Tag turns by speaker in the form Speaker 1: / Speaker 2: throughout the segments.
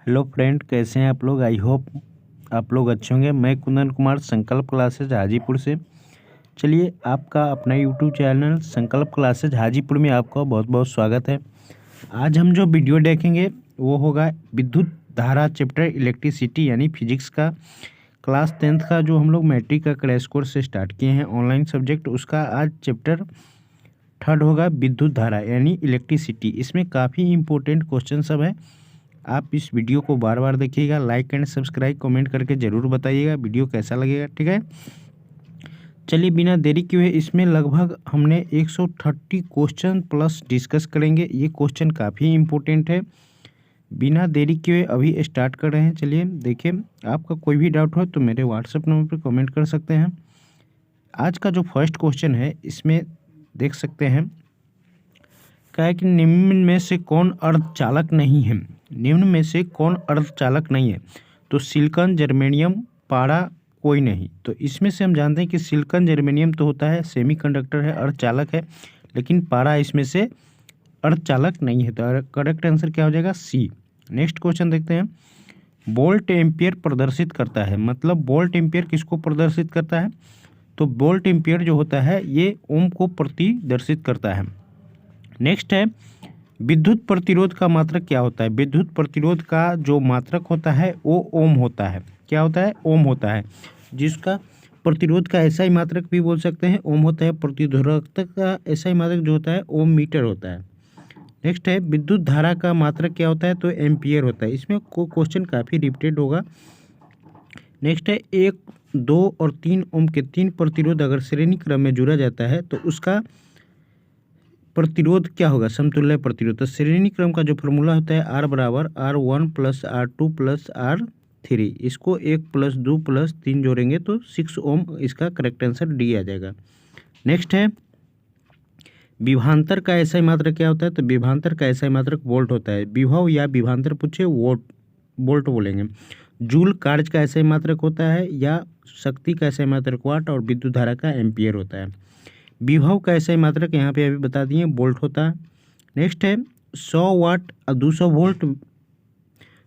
Speaker 1: Hello friend, कैसे हैं आप लोग। आई होप आप लोग अच्छे होंगे। मैं कुंदन कुमार, संकल्प क्लासेज हाजीपुर से। चलिए, आपका अपना यूट्यूब चैनल संकल्प क्लासेज हाजीपुर में आपका बहुत बहुत स्वागत है। आज हम जो वीडियो देखेंगे वो होगा विद्युत धारा चैप्टर इलेक्ट्रिसिटी यानी फिजिक्स का क्लास 10th का, जो हम लोग मैट्रिक का क्रैश कोर्स से स्टार्ट किए हैं ऑनलाइन सब्जेक्ट, उसका आज चैप्टर 3rd होगा विद्युत धारा यानी इलेक्ट्रिसिटी। इसमें काफ़ी इंपॉर्टेंट क्वेश्चन सब है। आप इस वीडियो को बार बार देखिएगा, लाइक एंड सब्सक्राइब कमेंट करके ज़रूर बताइएगा वीडियो कैसा लगेगा, ठीक है। चलिए, बिना देरी किए हुए इसमें लगभग हमने 130 क्वेश्चन प्लस डिस्कस करेंगे। ये क्वेश्चन काफ़ी इंपॉर्टेंट है। बिना देरी किए हुए अभी स्टार्ट कर रहे हैं। चलिए देखिए, आपका कोई भी डाउट हो तो मेरे व्हाट्सएप नंबर पर कमेंट कर सकते हैं। आज का जो फर्स्ट क्वेश्चन है इसमें देख सकते हैं, क्या है कि निम्न में से कौन अर्धचालक नहीं है। निम्न में से कौन अर्धचालक नहीं है। तो सिलिकॉन, जर्मेनियम, पारा, कोई नहीं। तो इसमें से हम जानते हैं कि सिलिकॉन, जर्मेनियम तो होता है सेमीकंडक्टर है, अर्धचालक है, लेकिन पारा इसमें से अर्धचालक नहीं है। तो करेक्ट आंसर क्या हो जाएगा, सी। नेक्स्ट क्वेश्चन देखते हैं। वोल्ट एम्पियर प्रदर्शित करता है, मतलब वोल्ट एम्पियर किसको प्रदर्शित करता है। तो वोल्ट एम्पियर जो होता है ये ओम को प्रतिदर्शित करता है। नेक्स्ट है, विद्युत प्रतिरोध का मात्रक क्या होता है। विद्युत प्रतिरोध का जो मात्रक होता है वो ओम होता है। क्या होता है, ओम होता है। जिसका प्रतिरोध का ऐसा ही मात्रक भी बोल सकते हैं ओम होता है। प्रतिरोधकता का ऐसा ही मात्रक जो होता है ओम मीटर होता है। नेक्स्ट है, विद्युत धारा का मात्रक क्या होता है। तो एम्पियर होता है। इसमें क्वेश्चन काफ़ी रिपीटेड होगा। नेक्स्ट है, 1, 2 और 3 ओम के 3 प्रतिरोध अगर श्रेणी क्रम में जुड़ा जाता है तो उसका प्रतिरोध क्या होगा, समतुल्य प्रतिरोध। तो श्रेणी क्रम का जो फॉर्मूला होता है R बराबर R1 + R2 + R3। इसको 1 + 2 + 3 जोड़ेंगे तो 6 ओम। इसका करेक्ट आंसर डी आ जाएगा। नेक्स्ट है, विभवांतर का ऐसा मात्रक क्या होता है। तो विभवांतर का ऐसा मात्रक वोल्ट होता है। विभव या विभवांतर पूछे वोल्ट बोलेंगे। जूल कार्य का ऐसा मात्रक होता है, या शक्ति का ऐसा मात्रक वाट, और विद्युत धारा का एम्पियर होता है। विभव का ऐसा मात्रक यहाँ पे अभी बता दिए वोल्ट होता है। नेक्स्ट है, 100 वाट और 200 वोल्ट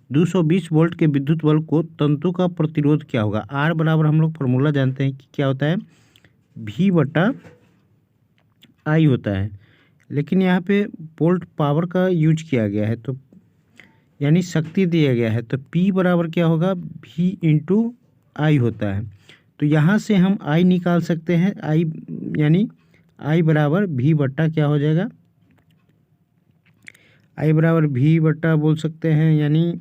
Speaker 1: 220 वोल्ट के विद्युत बल्ब को तंतु का प्रतिरोध क्या होगा। आर बराबर हम लोग फॉर्मूला जानते हैं कि क्या होता है, V/I होता है, लेकिन यहाँ पे वोल्ट पावर का यूज किया गया है, तो यानी शक्ति दिया गया है, तो P बराबर क्या होगा, V/I होता है। तो यहाँ से हम I निकाल सकते हैं। I यानी I बराबर V/ क्या हो जाएगा, I बराबर V/ बोल सकते हैं, यानी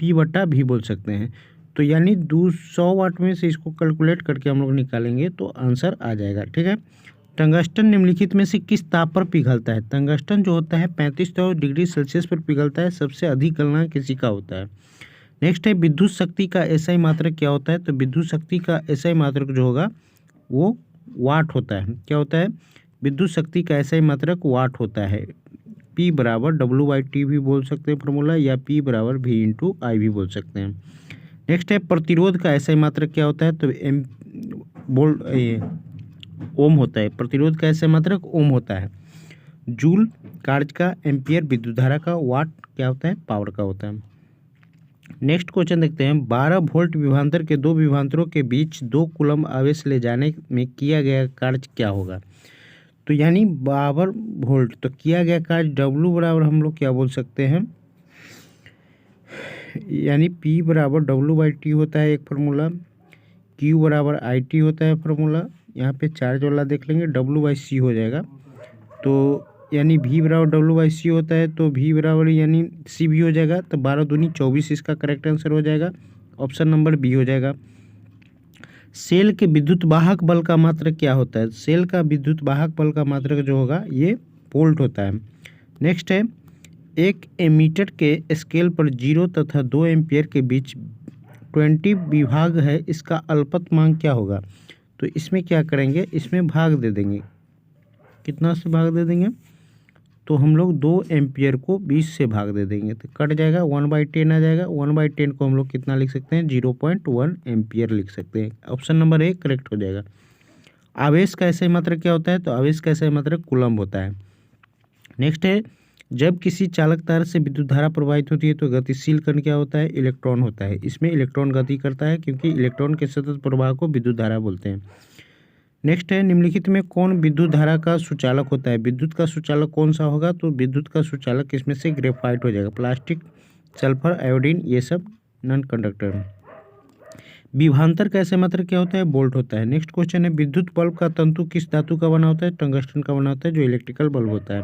Speaker 1: P/V बोल सकते हैं। तो यानी 200 वाट में से इसको कैलकुलेट करके हम लोग निकालेंगे तो आंसर आ जाएगा, ठीक है। टंगस्टन निम्नलिखित में से किस ताप पर पिघलता है। टंगस्टन जो होता है 35 डिग्री सेल्सियस पर पिघलता है। सबसे अधिक गलनांक किसी का होता है। नेक्स्ट है, विद्युत शक्ति का एसआई मात्रक क्या होता है। तो विद्युत शक्ति का एसआई मात्रक जो होगा वो वाट होता है। क्या होता है, विद्युत शक्ति का एसआई मात्रक वाट होता है। P बराबर W/T भी बोल सकते हैं फॉर्मूला, या P बराबर V/I भी बोल सकते हैं। नेक्स्ट है, प्रतिरोध का एसआई मात्रक क्या होता है। तो ओम होता है। प्रतिरोध का एसआई मात्रक ओम होता है। जूल कार्य का, एम्पियर विद्युत धारा का, वाट क्या होता है, पावर का होता है। नेक्स्ट क्वेश्चन देखते हैं। 12 वोल्ट विभवांतर के दो विभवांतरों के बीच 2 कूलम्ब आवेश ले जाने में किया गया कार्य क्या होगा। तो यानी 12 वोल्ट तो किया गया कार्य W बराबर हम लोग क्या बोल सकते हैं, यानी P बराबर W/T होता है एक फार्मूला। Q बराबर IT होता है फार्मूला। यहाँ पे चार्ज वाला देख लेंगे, W/C हो जाएगा। तो यानी V बराबर W/C होता है, तो V बराबर यानी C भी हो जाएगा। तो 12 दूनी 24 इसका करेक्ट आंसर हो जाएगा। ऑप्शन नंबर बी हो जाएगा। सेल के विद्युत वाहक बल का मात्रक क्या होता है। सेल का विद्युत वाहक बल का मात्रक जो होगा ये वोल्ट होता है। नेक्स्ट है, एक एमीटर के स्केल पर 0 तथा 2 एम्पियर के बीच 20 विभाग है, इसका अल्पतमांक क्या होगा। तो इसमें क्या करेंगे, इसमें भाग दे देंगे। कितना से भाग दे देंगे, तो हम लोग 2 एम्पियर को 20 से भाग दे देंगे तो कट जाएगा, 1/10 आ जाएगा। 1/10 को हम लोग कितना लिख सकते हैं, 0.1 एम्पियर लिख सकते हैं। ऑप्शन नंबर ए करेक्ट हो जाएगा। आवेश का ऐसा मात्रक क्या होता है। तो आवेश का ऐसा मात्रक कूलम्ब होता है। नेक्स्ट है, जब किसी चालक तार से विद्युत धारा प्रवाहित होती है तो गतिशील कण क्या होता है? इलेक्ट्रॉन होता है। इसमें इलेक्ट्रॉन गति करता है क्योंकि इलेक्ट्रॉन के सतत प्रवाह को विद्युत धारा बोलते हैं। नेक्स्ट है, निम्नलिखित में कौन विद्युत धारा का सुचालक होता है? विद्युत का सुचालक कौन सा होगा? तो विद्युत का सुचालक इसमें से ग्रेफाइट हो जाएगा। प्लास्टिक, सल्फर, आयोडीन, ये सब नॉन कंडक्टर। विभवांतर का ऐसे मात्रक क्या होता है? वोल्ट होता है। नेक्स्ट क्वेश्चन है, विद्युत बल्ब का तंतु किस धातु का बना होता है? टंगस्टन का बना होता है, जो इलेक्ट्रिकल बल्ब होता है।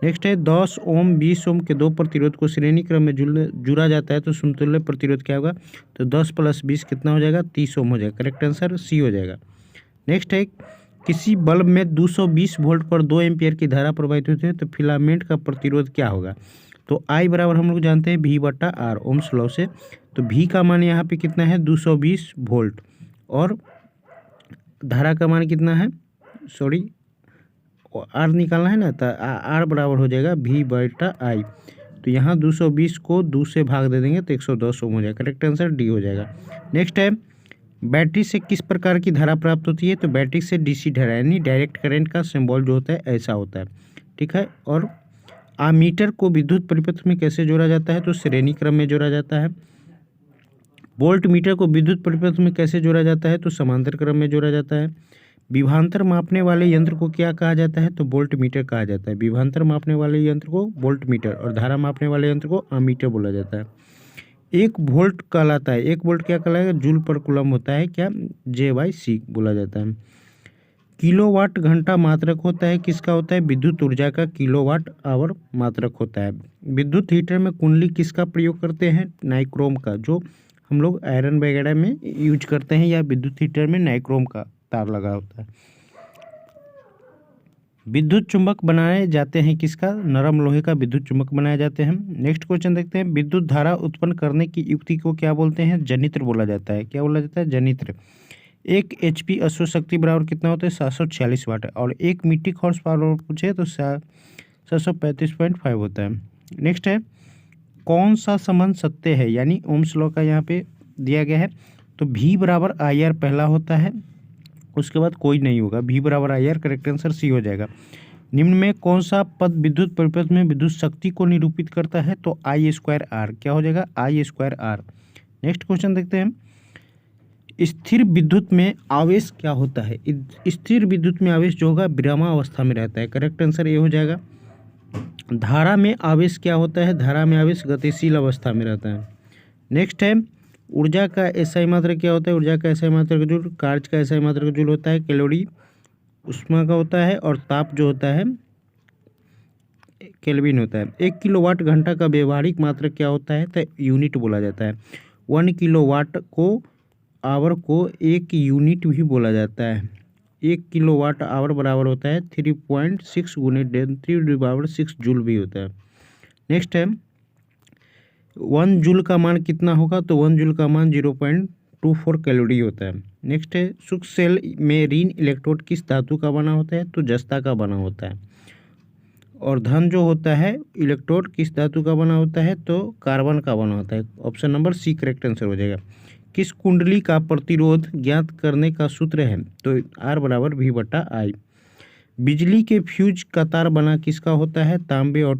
Speaker 1: नेक्स्ट है, 10 ओम 20 ओम के दो प्रतिरोध को श्रेणी क्रम में जुड़ा जाता है तो समतुल्य प्रतिरोध क्या होगा? तो 10 + 20 कितना हो जाएगा? 30 ओम हो जाएगा। करेक्ट आंसर सी हो जाएगा। नेक्स्ट है, किसी बल्ब में 220 वोल्ट पर 2 एम्पियर की धारा प्रवाहित होती है तो फिलामेंट का प्रतिरोध क्या होगा? तो आई बराबर हम लोग जानते हैं V/R ओम्स लॉ से। तो V का मान यहाँ पे कितना है? 220 वोल्ट, और धारा का मान कितना है? सॉरी, R निकालना है ना, तो R बराबर हो जाएगा V/I। तो यहाँ 220 को 2 से भाग दे देंगे तो 110 ओम हो जाएगा। करेक्ट आंसर डी हो जाएगा। नेक्स्ट है, बैटरी से किस प्रकार की धारा प्राप्त होती है? तो बैटरी से डीसी धारा यानी डायरेक्ट करंट का सिंबल जो होता है ऐसा होता है। ठीक है। और आमीटर को विद्युत परिपथ में कैसे जोड़ा जाता है? तो श्रेणी क्रम में जोड़ा जाता है। वोल्ट मीटर को विद्युत परिपथ में कैसे जोड़ा जाता है? तो समांतर क्रम में जोड़ा जाता है। विभवांतर मापने वाले यंत्र को क्या कहा जाता है? तो वोल्ट मीटर कहा जाता है। विभवांतर मापने वाले यंत्र को वोल्ट मीटर और धारा मापने वाले यंत्र को अमीटर बोला जाता है। 1 वोल्ट कहलाता है, 1 वोल्ट क्या कहलाएगा? जूल पर कूलम होता है, क्या? J/C बोला जाता है। किलोवाट घंटा मात्रक होता है, किसका होता है? विद्युत ऊर्जा का किलोवाट आवर मात्रक होता है। विद्युत हीटर में कुंडली किसका प्रयोग करते हैं? नाइक्रोम का, जो हम लोग आयरन वगैरह में यूज करते हैं, या विद्युत हीटर में नाइक्रोम का तार लगा होता है। विद्युत चुंबक बनाए जाते हैं किसका? नरम लोहे का विद्युत चुंबक बनाए जाते हैं। नेक्स्ट क्वेश्चन देखते हैं, विद्युत धारा उत्पन्न करने की युक्ति को क्या बोलते हैं? जनित्र बोला जाता है। क्या बोला जाता है? जनित्र। 1 HP अश्व शक्ति बराबर कितना होता है? 746 वाट है। और 1 मीट्रिक हॉर्स पावर पूछे तो 735.5 होता है। नेक्स्ट है, कौन सा संबंध सत्य है? यानी ओम्स लॉ का यहाँ पे दिया गया है। तो V/IR पहला होता है, उसके बाद कोई नहीं होगा। V/IR करेक्ट आंसर सी हो जाएगा। निम्न में कौन सा पद विद्युत परिपथ में विद्युत शक्ति को निरूपित करता है? तो I²R। क्या हो जाएगा? I²R। नेक्स्ट क्वेश्चन देखते हैं, स्थिर विद्युत में आवेश क्या होता है? स्थिर विद्युत में आवेश जो होगा विरामावस्था में रहता है। करेक्ट आंसर ये हो जाएगा। धारा में आवेश क्या होता है? धारा में आवेश गतिशील अवस्था में रहता है। नेक्स्ट है, ऊर्जा का एसआई मात्रक क्या होता है? ऊर्जा का एसआई मात्रक जूल, कार्य का एसआई मात्रक जूल होता है, कैलोरी उष्मा का होता है, और ताप जो होता है केल्विन होता है। 1 किलोवाट घंटा का व्यवहारिक मात्रक क्या होता है? तो यूनिट बोला जाता है। 1 किलोवाट को आवर को 1 यूनिट भी बोला जाता है। 1 किलोवाट आवर बराबर होता है 3.6 × 10⁶ जूल भी होता है। नेक्स्ट है, 1 जूल का मान कितना होगा? तो 1 जूल का मान 0.24 कैलोरी होता है। नेक्स्ट है, शुष्क सेल में ऋण इलेक्ट्रोड किस धातु का बना होता है? तो जस्ता का बना होता है। और धन जो होता है इलेक्ट्रोड किस धातु का बना होता है? तो कार्बन का बना होता है। Option number C correct answer हो जाएगा। किस कुंडली का प्रतिरोध ज्ञात करने का सूत्र है? तो R = V/I। बिजली के फ्यूज का तार बना किसका होता है? तांबे और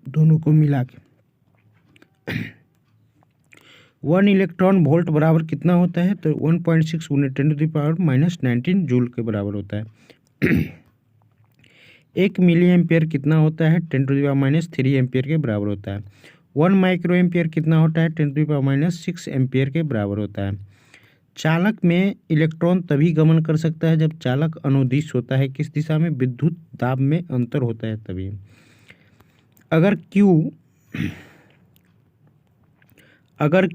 Speaker 1: दोनों को मिला के। 1 इलेक्ट्रॉन वोल्ट बराबर कितना होता है? तो 1.6 × 10⁻⁻19 जूल के बराबर होता है। 1 मिली एम्पियर कितना होता है? 10⁻³ एम्पियर के बराबर होता है। 1 माइक्रो एम्पियर कितना होता है? 10⁻6 एम्पियर के बराबर होता है। चालक में इलेक्ट्रॉन तभी गमन कर सकता है जब चालक अनुदिश होता है। किस दिशा में? विद्युत दाब में अंतर होता है तभी। अगर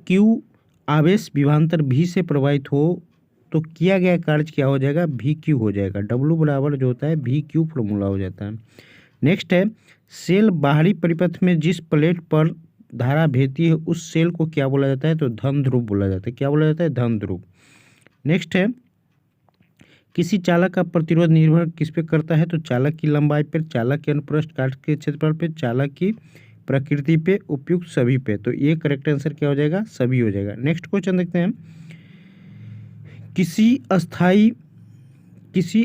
Speaker 1: Q आवेश विभवांतर V से प्रवाहित हो तो किया गया कार्य क्या हो जाएगा? VQ हो जाएगा। W बराबर जो होता है VQ फॉर्मूला हो जाता है। नेक्स्ट है, सेल बाहरी परिपथ में जिस प्लेट पर धारा भेजती है उस सेल को क्या बोला जाता है? तो धन ध्रुव बोला जाता है। क्या बोला जाता है? धन ध्रुव। नेक्स्ट है, किसी चालक का प्रतिरोध निर्भर किस पे करता है? तो चालक की लंबाई पर, चालक के अनुप्रस्थ काट के क्षेत्रफल पे, चालक की प्रकृति पे, उपयुक्त सभी पे। तो ये करेक्ट आंसर क्या हो जाएगा? सभी हो जाएगा। नेक्स्ट क्वेश्चन देखते हैं, किसी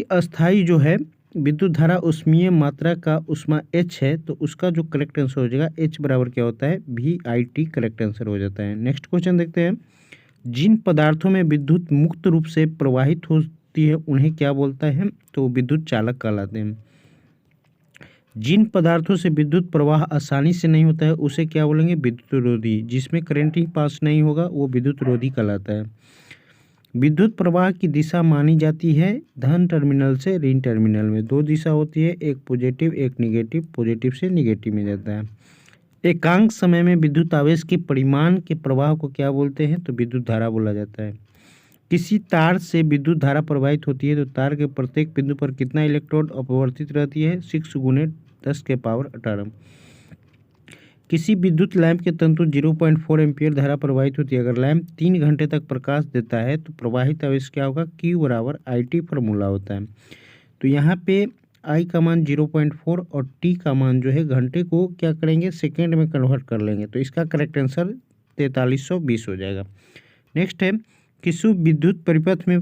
Speaker 1: अस्थाई जो है विद्युत धारा उष्मीय मात्रा का उष्मा H है, तो उसका जो करेक्ट आंसर हो जाएगा H बराबर क्या होता है, VIT करेक्ट आंसर हो जाता है। नेक्स्ट क्वेश्चन देखते हैं, जिन पदार्थों में विद्युत मुक्त रूप से प्रवाहित होती है उन्हें क्या बोलता है, तो विद्युत चालक कहलाते हैं। जिन पदार्थों से विद्युत प्रवाह आसानी से नहीं होता है उसे क्या बोलेंगे, विद्युत रोधी। जिसमें करंट ही पास नहीं होगा वो विद्युत रोधी कहलाता है। विद्युत प्रवाह की दिशा मानी जाती है धन टर्मिनल से ऋण टर्मिनल में। दो दिशा होती है, एक पॉजिटिव एक निगेटिव, पॉजिटिव से निगेटिव में जाता है। एकांक समय में विद्युत आवेश के परिमाण के प्रवाह को क्या बोलते हैं, तो विद्युत धारा बोला जाता है। किसी तार से विद्युत धारा प्रवाहित होती है तो तार के प्रत्येक बिंदु पर कितना इलेक्ट्रोड अपवर्तित रहती है, 6 गुने 10 के पावर 18। किसी विद्युत लैंप के तंतु 0.4 एम्पियर धारा प्रवाहित होती है। अगर लैंप 3 घंटे तक प्रकाश देता है तो प्रवाहित आवेश क्या होगा, Q बराबर IT फार्मूला होता है। तो यहाँ पे I का मान 0.4 और T का मान जो है घंटे को क्या करेंगे, सेकेंड में कन्वर्ट कर लेंगे, तो इसका करेक्ट आंसर 4320 हो जाएगा। नेक्स्ट है, किसी विद्युत परिपथ में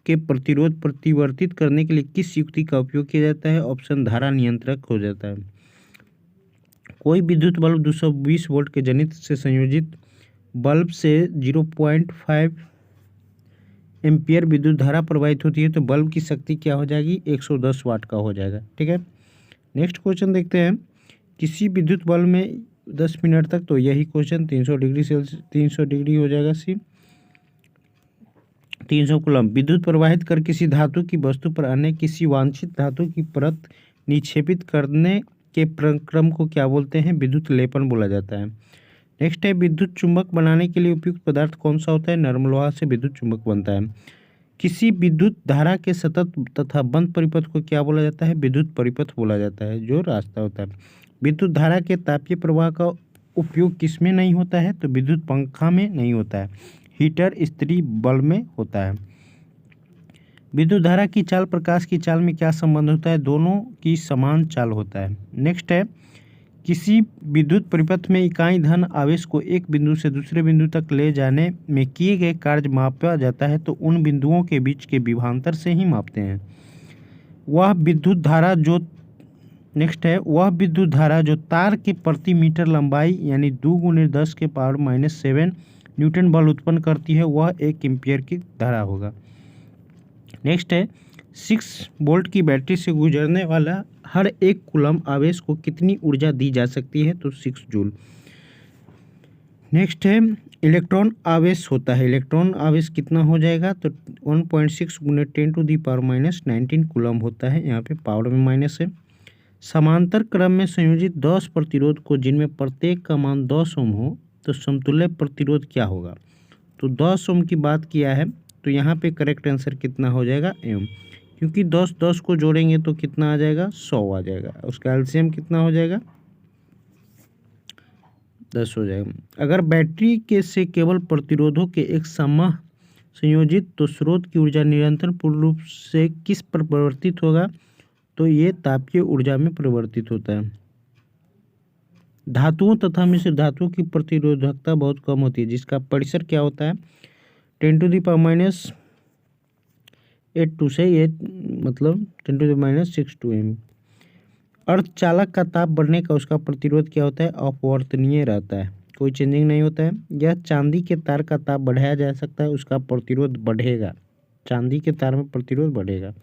Speaker 1: के प्रतिरोध परिवर्तित करने के लिए किस युक्ति का उपयोग किया जाता है, ऑप्शन धारा नियंत्रक हो जाता है। कोई विद्युत बल्ब 220 वोल्ट के जनित्र से संयोजित बल्ब से 0.5 एम्पियर विद्युत धारा प्रवाहित होती है तो बल्ब की शक्ति क्या हो जाएगी, 110 वाट का हो जाएगा। ठीक है, नेक्स्ट क्वेश्चन देखते हैं, किसी विद्युत बल्ब में 10 मिनट तक, तो यही क्वेश्चन 300 डिग्री सेल्सियस 300 डिग्री हो जाएगा सी। 300 कूलम्ब विद्युत प्रवाहित कर किसी धातु की वस्तु पर अन्य किसी वांछित धातु की परत निक्षेपित करने के प्रक्रम को क्या बोलते हैं, विद्युत लेपन बोला जाता है। नेक्स्ट है, विद्युत चुंबक बनाने के लिए उपयुक्त पदार्थ कौन सा होता है, नरम लोहा से विद्युत चुंबक बनता है। किसी विद्युत धारा के सतत तथा बंद परिपथ को क्या बोला जाता है, विद्युत परिपथ बोला जाता है, जो रास्ता होता है। विद्युत धारा के तापीय प्रवाह का उपयोग किसमें नहीं होता है, तो विद्युत पंखा में नहीं होता है, हीटर इस्त्री बल्ब में होता है। विद्युत धारा की चाल प्रकाश की चाल में क्या संबंध होता है, दोनों की समान चाल होता है। नेक्स्ट है, किसी विद्युत परिपथ में इकाई धन आवेश को एक बिंदु से दूसरे बिंदु तक ले जाने में किए गए कार्य मापा जाता है तो उन बिंदुओं के बीच के विभवांतर से ही मापते हैं। वह विद्युत धारा जो नेक्स्ट है, वह विद्युत धारा जो तार के प्रति मीटर लंबाई यानी 2 गुने 10 के पावर -7 न्यूटन बल उत्पन्न करती है वह 1 एम्पियर की धारा होगा। नेक्स्ट है, 6 वोल्ट की बैटरी से गुजरने वाला हर 1 कूलम्ब आवेश को कितनी ऊर्जा दी जा सकती है, तो 6 जूल। नेक्स्ट है, इलेक्ट्रॉन आवेश होता है, इलेक्ट्रॉन आवेश कितना हो जाएगा, तो 1.6 गुने 10⁻⁻19 कूलम्ब होता है, यहाँ पे पावर में माइनस है। समांतर क्रम में संयोजित 10 प्रतिरोध को जिनमें प्रत्येक का मान 10 ओम हो तो समतुल्य प्रतिरोध क्या होगा, तो 10 ओम की बात किया है तो यहाँ पे करेक्ट आंसर कितना हो जाएगा, एम, क्योंकि 10 को जोड़ेंगे तो कितना आ जाएगा, 100 आ जाएगा, उसका एलसीएम कितना हो जाएगा, 10 हो जाएगा। अगर बैटरी के से केवल प्रतिरोधों के एक समूह संयोजित तो स्रोत की ऊर्जा निरंतर पूर्ण रूप से किस पर परिवर्तित होगा, तो ये तापीय ऊर्जा में परिवर्तित होता है। धातुओं तथा मिश्र धातुओं की प्रतिरोधकता बहुत कम होती है जिसका परिसर क्या होता है, 10⁻⁸ से ये मतलब 10⁻�62 एम। अर्धचालक का ताप बढ़ने का उसका प्रतिरोध क्या होता है, अपवर्तनीय रहता है, कोई चेंजिंग नहीं होता है। यह चांदी के तार का ताप बढ़ाया जा सकता है, उसका प्रतिरोध बढ़ेगा, चांदी के तार में प्रतिरोध बढ़ेगा।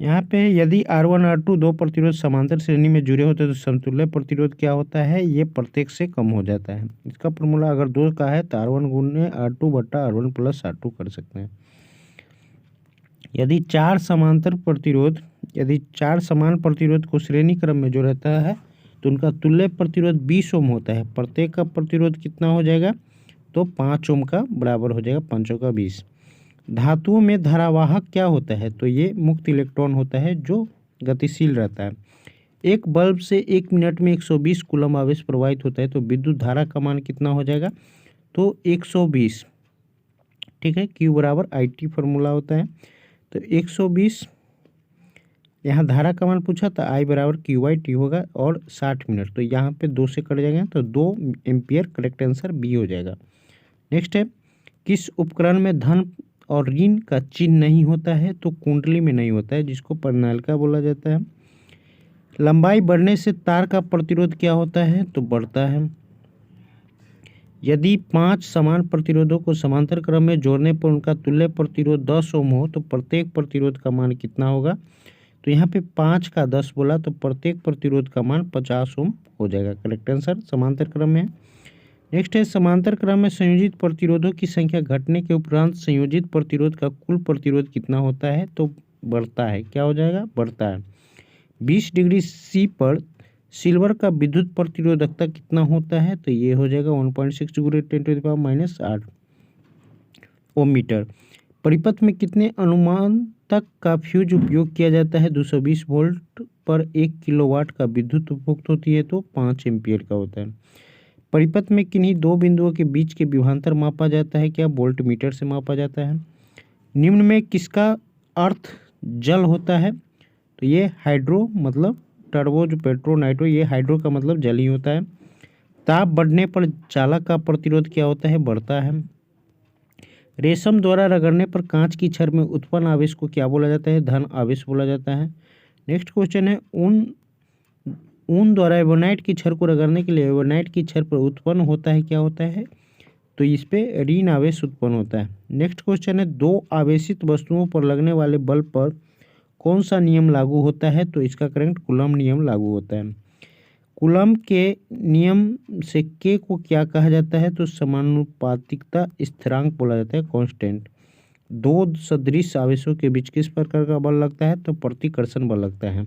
Speaker 1: यहाँ पे यदि R1 R2 दो प्रतिरोध समांतर श्रेणी में जुड़े होते हैं तो समतुल्य प्रतिरोध क्या होता है, ये प्रत्येक से कम हो जाता है। इसका फॉर्मूला अगर 2 का है तो R1 गुने R2 बटा R1 प्लस R2 कर सकते हैं। यदि 4 समान प्रतिरोध को श्रेणी क्रम में जो रहता है तो उनका तुल्य प्रतिरोध 20 ओम होता है, प्रत्येक का प्रतिरोध कितना हो जाएगा, तो 5 ओम का बराबर हो जाएगा, 5 का 20। धातुओं में धारावाहक क्या होता है, तो ये मुक्त इलेक्ट्रॉन होता है जो गतिशील रहता है। एक बल्ब से 1 मिनट में 120 कूलम्ब आवेश प्रवाहित होता है तो विद्युत धारा का मान कितना हो जाएगा, तो 120। ठीक है, Q बराबर IT फार्मूला होता है, तो 120 यहाँ धारा का मान पूछा था, I बराबर QIT होगा और 60 मिनट, तो यहाँ पे 2 से कट जाएगा तो 2 एम्पियर, करेक्ट आंसर B हो जाएगा। नेक्स्ट है, किस उपकरण में धन और ऋण का चिन्ह नहीं होता है तो कुंडली में नहीं होता है, जिसको परिनालिका बोला जाता है। लंबाई बढ़ने से तार का प्रतिरोध क्या होता है, तो बढ़ता है। यदि 5 समान प्रतिरोधों को समांतर क्रम में जोड़ने पर उनका तुल्य प्रतिरोध 10 ओम हो तो प्रत्येक प्रतिरोध का मान कितना होगा, तो यहाँ पे 5 का 10 बोला तो प्रत्येक प्रतिरोध का मान 50 ओम हो जाएगा। करेक्ट आंसर समांतर क्रम में है। नेक्स्ट है, समांतर क्रम में संयोजित प्रतिरोधों की संख्या घटने के उपरांत संयोजित प्रतिरोध का कुल प्रतिरोध कितना होता है, तो बढ़ता है। क्या हो जाएगा, बढ़ता है। 20 डिग्री सी पर सिल्वर का विद्युत प्रतिरोधकता कितना होता है, तो ये हो जाएगा 1.6 × 10⁻⁸ ओम मीटर। परिपथ में कितने अनुमान तक का फ्यूज उपयोग किया जाता है, 220 वोल्ट पर 1 किलोवाट का विद्युत उपभोक्त होती है, तो 5 एम्पियर का होता है। परिपथ में किन्हीं दो बिंदुओं के बीच के विभवांतर मापा जाता है, क्या वोल्ट मीटर से मापा जाता है। निम्न में किसका अर्थ जल होता है, तो ये हाइड्रो मतलब टर्बो जो पेट्रो नाइट्रो, ये हाइड्रो का मतलब जल ही होता है। ताप बढ़ने पर चालक का प्रतिरोध क्या होता है, बढ़ता है। रेशम द्वारा रगड़ने पर कांच की छड़ में उत्पन्न आवेश को क्या बोला जाता है, धन आवेश बोला जाता है। नेक्स्ट क्वेश्चन है, ऊन द्वारा एवोनाइट की छड़ को रगड़ने के लिए एवोनाइट की छड़ पर उत्पन्न होता है, क्या होता है, तो इस पे ऋण आवेश उत्पन्न होता है। नेक्स्ट क्वेश्चन है, दो आवेशित वस्तुओं पर लगने वाले बल पर कौन सा नियम लागू होता है, तो इसका करेक्ट कूलम्ब नियम लागू होता है। कूलम्ब के नियम से के को क्या कहा जाता है, तो समानुपातिकता स्थिरांक बोला जाता है, कांस्टेंट। दो सदृश आवेशों के बीच किस प्रकार का बल लगता है, तो प्रतिकर्षण बल लगता है।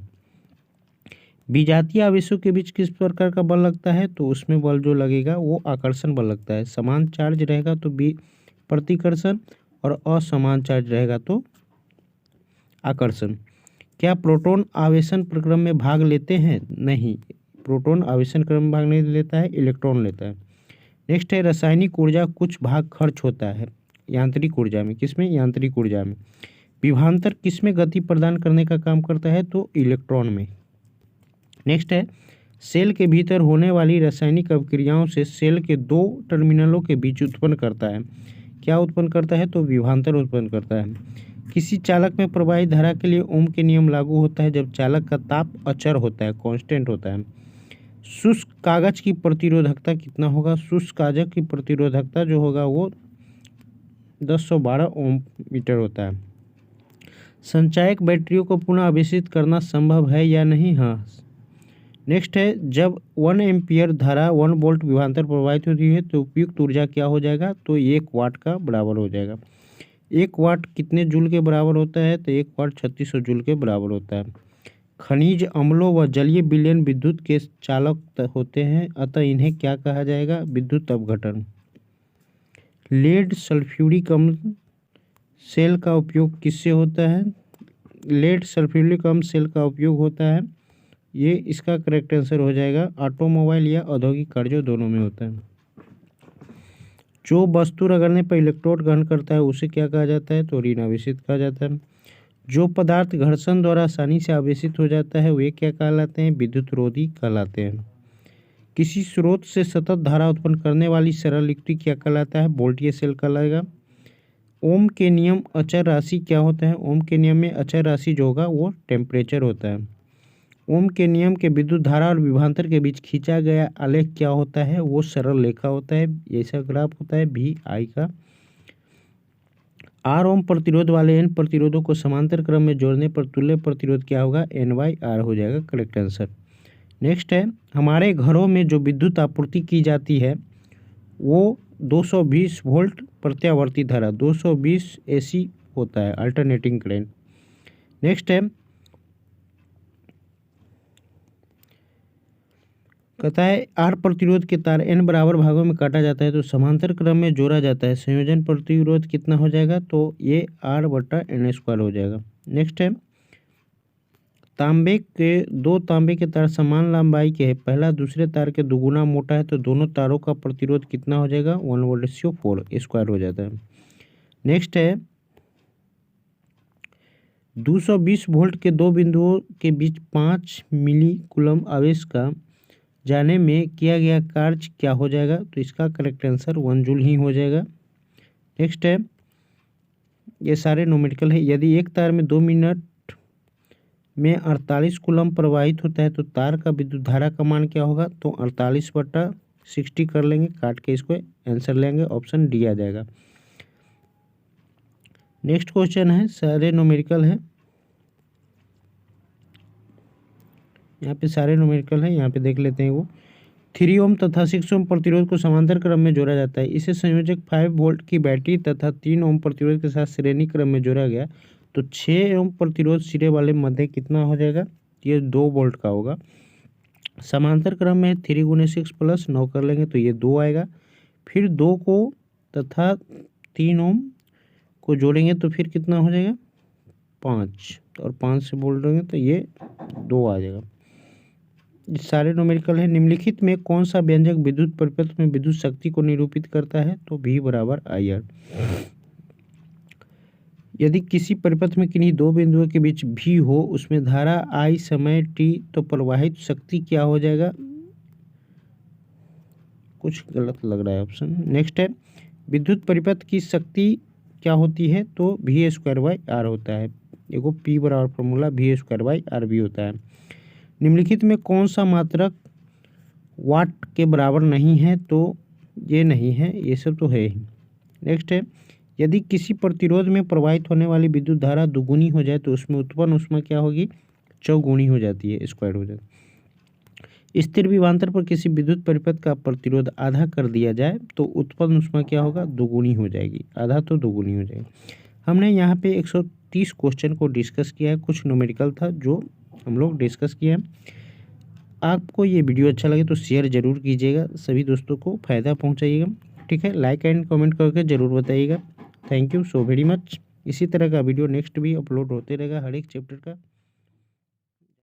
Speaker 1: विजातीय आवेशों के बीच किस प्रकार का बल लगता है, तो उसमें बल जो लगेगा वो आकर्षण बल लगता है। समान चार्ज रहेगा तो प्रतिकर्षण और असमान चार्ज रहेगा तो आकर्षण। क्या प्रोटॉन आवेशन प्रक्रम में भाग लेते हैं, नहीं, प्रोटॉन आवेशन क्रम में भाग नहीं लेता है, इलेक्ट्रॉन लेता है। नेक्स्ट है, रासायनिक ऊर्जा कुछ भाग खर्च होता है यांत्रिक ऊर्जा में, किसमें, यांत्रिक ऊर्जा में। विभवांतर किसमें गति प्रदान करने का काम करता है, तो इलेक्ट्रॉन में। नेक्स्ट है, सेल के भीतर होने वाली रासायनिक अभिक्रियाओं से सेल के दो टर्मिनलों के बीच उत्पन्न करता है, क्या उत्पन्न करता है, तो विभवांतर उत्पन्न करता है। किसी चालक में प्रवाहित धारा के लिए ओम के नियम लागू होता है जब चालक का ताप अचर होता है, कांस्टेंट होता है। शुष्क कागज की प्रतिरोधकता कितना होगा, शुष्क कागज की प्रतिरोधकता जो होगा वो 1012 ओम मीटर होता है। संचायक बैटरियों को पुनः आवेशित करना संभव है या नहीं, हाँ। नेक्स्ट है, जब 1 एम्पियर धारा 1 वोल्ट विभवांतर प्रवाहित होती है तो उपयुक्त ऊर्जा क्या हो जाएगा, तो 1 वाट का बराबर हो जाएगा। 1 वाट कितने जूल के बराबर होता है, तो 1 वाट 3600 जूल के बराबर होता है। खनिज अम्लों व जलीय विलयन विद्युत के चालक होते हैं, अतः इन्हें क्या कहा जाएगा, विद्युत अपघटन। लेड सल्फ्यूरिक अम्ल सेल का उपयोग किससे होता है, लेड सल्फ्यूरिक अम्ल सेल का उपयोग होता है, ये इसका करेक्ट आंसर हो जाएगा ऑटोमोबाइल या औद्योगिक कार्यों दोनों में होता है। जो वस्तु रगड़ने पर इलेक्ट्रोड ग्रहण करता है उसे क्या कहा जाता है, तो ऋण आवेशित कहा जाता है। जो पदार्थ घर्षण द्वारा आसानी से आवेशित हो जाता है वे क्या कहलाते हैं, विद्युत रोधी कहलाते हैं। किसी स्रोत से सतत धारा उत्पन्न करने वाली सरल युक्ति क्या कहलाता है, वोल्टेज सेल कहलाएगा। ओम के नियम अचर राशि क्या होता है, ओम के नियम में अचर राशि जो होगा वो टेम्परेचर होता है। ओम के नियम के विद्युत धारा और विभवांतर के बीच खींचा गया आलेख क्या होता है, वो सरल रेखा होता है, ऐसा ग्राफ होता है VI का। R ओम प्रतिरोध वाले N प्रतिरोधों को समांतर क्रम में जोड़ने पर तुल्य प्रतिरोध क्या होगा, N/R हो जाएगा, करेक्ट आंसर। नेक्स्ट है, हमारे घरों में जो विद्युत आपूर्ति की जाती है वो 220 वोल्ट प्रत्यावर्ती धारा 220 AC होता है, अल्टरनेटिंग करंट। नेक्स्ट है, कहता है R प्रतिरोध के तार N बराबर भागों में काटा जाता है तो समांतर क्रम में जोड़ा जाता है, संयोजन प्रतिरोध कितना हो जाएगा, तो ये R/N² हो जाएगा। नेक्स्ट है, दो तांबे के तार समान लंबाई के हैं, पहला दूसरे तार के दुगुना मोटा है तो दोनों तारों का प्रतिरोध कितना हो जाएगा, 1/4 हो जाता है। नेक्स्ट है, 220 वोल्ट के दो बिंदुओं के बीच 5 मिली कूलम्ब आवेश का जाने में किया गया कार्य क्या हो जाएगा, तो इसका करेक्ट आंसर 1 जूल ही हो जाएगा। नेक्स्ट है, ये सारे न्यूमेरिकल है। यदि एक तार में 2 मिनट में 48 कूलम्ब प्रवाहित होता है तो तार का विद्युत धारा का मान क्या होगा? तो 48/60 कर लेंगे, काट के इसको आंसर लेंगे, ऑप्शन डी आ जाएगा। नेक्स्ट क्वेश्चन है, सारे न्यूमेरिकल है, यहाँ पे सारे न्यूमेरिकल है, यहाँ पे देख लेते हैं। वो 3 ओम तथा 6 ओम प्रतिरोध को समांतर क्रम में जोड़ा जाता है। इसे संयोजक 5 वोल्ट की बैटरी तथा 3 ओम प्रतिरोध के साथ श्रेणी क्रम में जोड़ा गया तो 6 ओम प्रतिरोध सिरे वाले मध्य कितना हो जाएगा? ये 2 वोल्ट का होगा। समांतर क्रम में 3 × 6 + 9 कर लेंगे तो ये 2 आएगा। फिर 2 को तथा 3 ओम को जोड़ेंगे तो फिर कितना हो जाएगा? 5, और 5 से बोल देंगे तो ये 2 आ जाएगा। सारे न्यूमेरिकल है। निम्नलिखित में कौन सा व्यंजक विद्युत परिपथ में विद्युत शक्ति को निरूपित करता है? तो V = IR। यदि किसी परिपथ में किन्हीं दो बिंदुओं के बीच V हो, उसमें धारा I समय t, तो प्रवाहित शक्ति क्या हो जाएगा? कुछ गलत लग रहा है ऑप्शन। नेक्स्ट है, विद्युत परिपथ की शक्ति क्या होती है? तो V² R होता है। देखो P बराबर फॉर्मूला V² RV होता है। निम्नलिखित में कौन सा मात्रक वाट के बराबर नहीं है? तो ये नहीं है, ये सब तो है ही। नेक्स्ट है, यदि किसी प्रतिरोध में प्रवाहित होने वाली विद्युत धारा दुगुनी हो जाए तो उसमें उत्पन्न ऊष्मा क्या होगी? चौगुनी हो जाती है, स्क्वायर हो जाती है। स्थिर विभवांतर पर किसी विद्युत परिपथ का प्रतिरोध आधा कर दिया जाए तो उत्पन्न ऊष्मा क्या होगा? दुगुनी हो जाएगी, आधा तो दुगुनी हो जाएगी। हमने यहाँ पे 130 क्वेश्चन को डिस्कस किया है, कुछ न्यूमेरिकल था जो हम लोग डिस्कस किए हैं। आपको ये वीडियो अच्छा लगे तो शेयर ज़रूर कीजिएगा, सभी दोस्तों को फ़ायदा पहुंचाइएगा, ठीक है। लाइक एंड कमेंट करके ज़रूर बताइएगा। Thank you so very much. इसी तरह का वीडियो नेक्स्ट भी अपलोड होते रहेगा हर एक चैप्टर का।